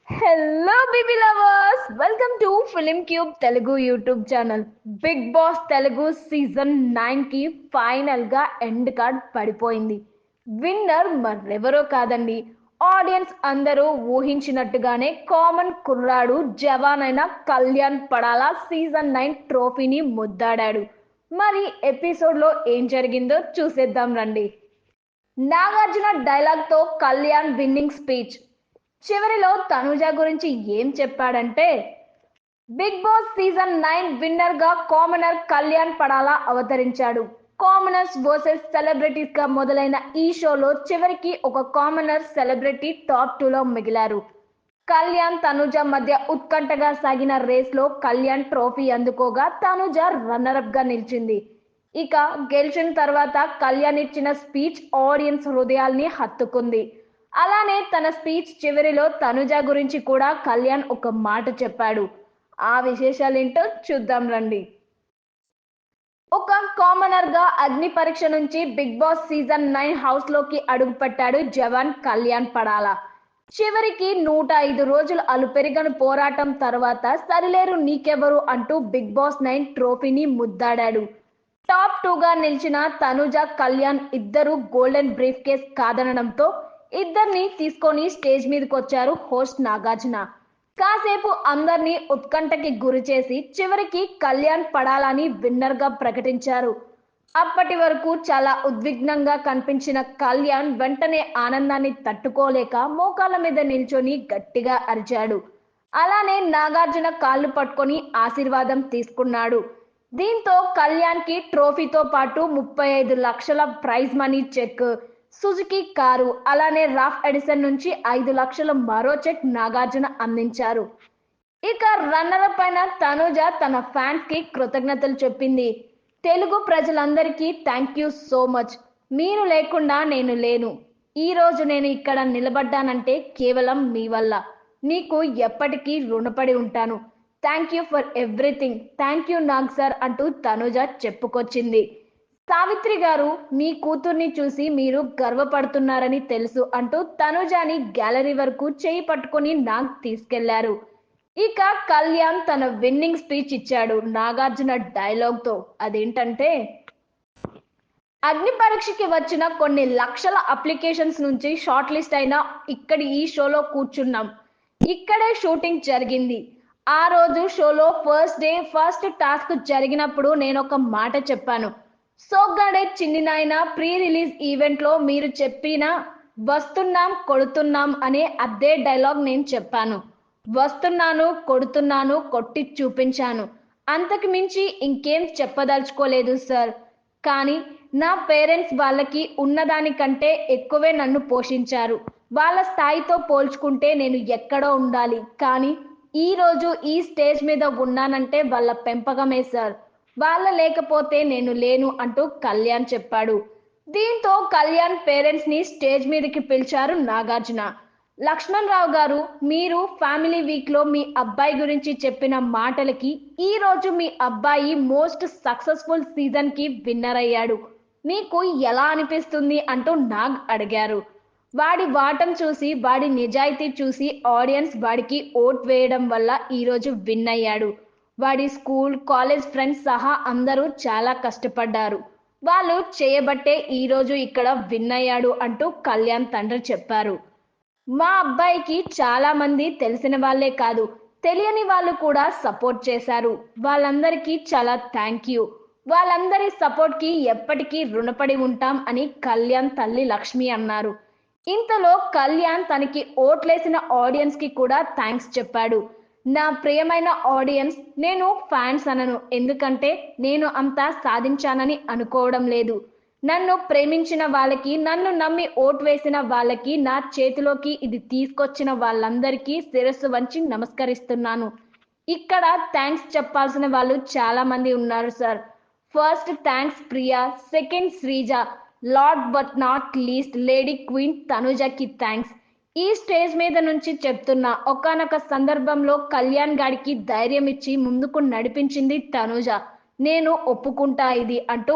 Hello baby lovers, welcome to film cube Telugu YouTube channel. Bigg Boss Telugu season 9 కి final గా end card పడిపోయింది. Winner మరెవరో కాదండి, audience అందరూ ఊహించినట్టుగానే కామన్ కుర్రాడు జవాన్ అయిన కళ్యాణ్ పడాల సీజన్ 9 ట్రోఫీని ముద్దాడాడు. మరి ఎపిసోడ్ లో ఏం జరిగిందో చూసేద్దాం రండి. నాగార్జున డైలాగ్ తో కళ్యాణ్ విన్నింగ్ స్పీచ్. చివరిలో తనుజ గురించి ఏం చెప్పాడంటే, బిగ్ బాస్ సీజన్ 9 విన్నర్ గా కామనర్ కళ్యాణ్ పడాలా అవతరించాడు. కామనర్స్ వర్సెస్ సెలబ్రిటీస్ గా మొదలైన ఈ షోలో చివరికి ఒక కామనర్ సెలబ్రిటీ టాప్ 2 లో మిగిలారు. కళ్యాణ్ తనుజ మధ్య ఉత్కంఠగా సాగిన రేస్ లో కళ్యాణ్ ట్రోఫీ అందుకోగా తనుజ రన్నర్ అప్ గా నిలిచింది. ఇక గెలిచిన తర్వాత కళ్యాణ్ ఇచ్చిన స్పీచ్ ఆడియన్స్ హృదయాల్ని హత్తుకుంది. అలానే తన స్పీచ్ చివరిలో తనుజ గురించి కూడా కళ్యాణ్ ఒక మాట చెప్పాడు. ఆ విశేషాలేంటో చూద్దాం రండి. ఒక కామనర్ గా అగ్ని పరీక్ష నుంచి బిగ్ బాస్ సీజన్ 9 హౌస్ లోకి అడుగుపెట్టాడు జవాన్ కళ్యాణ్ పడాల. చివరికి 105 రోజులు అలుపెరగని పోరాటం తర్వాత సరిలేరు నీకెవరు అంటూ బిగ్ బాస్ 9 ట్రోఫీని ముద్దాడాడు. టాప్ 2 గా నిలిచిన తనుజ, కళ్యాణ్ ఇద్దరు గోల్డెన్ బ్రీఫ్ కేస్ కాదనడంతో ఇద్దరిని తీసుకొని స్టేజ్ మీదకి వచ్చారు హోస్ట్ నాగార్జున. కాసేపు అందరినీ ఉత్కంఠకి గురి చేసి చివరికి కళ్యాణ్ పడాలని విన్నర్ గా ప్రకటించారు. అప్పటి వరకు చాలా ఉద్విగ్నంగా కనిపించిన కళ్యాణ్ వెంటనే ఆనందాన్ని తట్టుకోలేక మోకాళ్ళ మీద నిల్చొని గట్టిగా అరిచాడు. అలానే నాగార్జున కాళ్ళు పట్టుకొని ఆశీర్వాదం తీసుకున్నాడు. దీంతో కళ్యాణ్ కి ట్రోఫీతో పాటు 35 లక్షల prize money cheque, Suzuki car, అలానే రాఫ్ ఎడిసన్ నుంచి 5 లక్షల మరో చెక్ నాగార్జున అందించారు. ఇక రన్నర్ పైన తనుజ తన ఫ్యాన్స్ కి కృతజ్ఞతలు చెప్పింది. తెలుగు ప్రజలందరికీ థ్యాంక్ యూ సో మచ్. మీరు లేకుండా నేను లేను. ఈ రోజు నేను ఇక్కడ నిలబడ్డానంటే కేవలం మీ వల్ల. నీకు ఎప్పటికీ రుణపడి ఉంటాను. Thank you for everything. Thank you Nag sir అంటూ తనుజ చెప్పుకొచ్చింది. సావిత్రి గారు, మీ కూతుర్ని చూసి మీరు గర్వపడుతున్నారని తెలుసు అంటూ తనుజాని గ్యాలరీ వరకు చేయి పట్టుకొని నాగ్ తీసుకెళ్లారు. ఇక కళ్యాణ్ తన విన్నింగ్ స్పీచ్ ఇచ్చాడు నాగార్జున డైలాగ్ తో. అదేంటంటే, అగ్ని పరీక్షకి వచ్చిన కొన్ని లక్షల అప్లికేషన్స్ నుంచి షార్ట్ లిస్ట్ అయిన ఇక్కడి ఈ షోలో కూర్చున్నాం. ఇక్కడే షూటింగ్ జరిగింది. ఆ రోజు షోలో ఫస్ట్ డే ఫస్ట్ టాస్క్ జరిగినప్పుడు నేను ఒక మాట చెప్పాను. సోగ్గాడే చిన్ని నాయన ప్రీ రిలీజ్ ఈవెంట్ లో మీరు చెప్పిన వస్తున్నాం కొడుతున్నాం అనే అదే డైలాగ్ నేను చెప్పాను. వస్తున్నాను, కొడుతున్నాను, కొట్టి చూపించాను. అంతకు మించి ఇంకేం చెప్పదలుచుకోలేదు సార్. కానీ నా పేరెంట్స్ వాళ్ళకి ఉన్నదానికంటే ఎక్కువే నన్ను పోషించారు. వాళ్ళ స్థాయితో పోల్చుకుంటే నేను ఎక్కడో ఉండాలి. కానీ ఈ రోజు ఈ స్టేజ్ మీద ఉన్నానంటే వాళ్ళ పెంపకమే సార్. వాళ్ళ లేకపోతే నేను లేను అంటూ కళ్యాణ్ చెప్పాడు. దీంతో కళ్యాణ్ పేరెంట్స్ ని స్టేజ్ మీదకి పిలిచారు నాగార్జున. లక్ష్మణ్ రావు గారు, మీరు ఫ్యామిలీ వీక్ లో మీ అబ్బాయి గురించి చెప్పిన మాటలకి ఈ రోజు మీ అబ్బాయి మోస్ట్ సక్సెస్ఫుల్ సీజన్ కి విన్నర్ అయ్యాడు. మీకు ఎలా అనిపిస్తుంది అంటూ నాగ్ అడిగారు. వాడి వాటం చూసి, వాడి నిజాయితీ చూసి ఆడియన్స్ వాడికి ఓట్ వేయడం వల్ల ఈరోజు విన్ అయ్యాడు. వాడి స్కూల్ కాలేజ్ ఫ్రెండ్స్ సహా అందరూ చాలా కష్టపడ్డారు. వాళ్ళు చేయబట్టే ఈరోజు ఇక్కడ విన్ అయ్యాడు అంటూ కళ్యాణ్ తండ్రి చెప్పారు. మా అబ్బాయికి చాలా మంది తెలిసిన వాళ్ళే కాదు, తెలియని వాళ్ళు కూడా సపోర్ట్ చేశారు. వాళ్ళందరికీ చాలా థ్యాంక్ యూ. వాళ్ళందరి సపోర్ట్ కి ఎప్పటికీ రుణపడి ఉంటాం అని కళ్యాణ్ తల్లి లక్ష్మి అన్నారు. ఇంతలో కళ్యాణ్ తనకి ఓట్లేసిన ఆడియన్స్ కి కూడా థ్యాంక్స్ చెప్పాడు. నా ప్రియమైన ఆడియన్స్, నేను ఫ్యాన్స్ అనను, ఎందుకంటే నేను అంతా సాధించానని అనుకోవడం లేదు. నన్ను ప్రేమించిన వాళ్ళకి, నన్ను నమ్మి ఓటు వేసిన వాళ్ళకి, నా చేతిలోకి ఇది తీసుకొచ్చిన వాళ్ళందరికీ శిరస్సు వంచి నమస్కరిస్తున్నాను. ఇక్కడ థ్యాంక్స్ చెప్పాల్సిన వాళ్ళు చాలా మంది ఉన్నారు sir. First thanks Priya, second Sreeja, last but not least lady queen తనుజకి థ్యాంక్స్. ఈ స్టేజ్ మీద నుంచి చెప్తున్నా, ఒకానొక సందర్భంలో కళ్యాణ్ గాడికి ధైర్యం ఇచ్చి ముందుకు నడిపించింది తనుజ. నేను ఒప్పుకుంటా ఇది అంటూ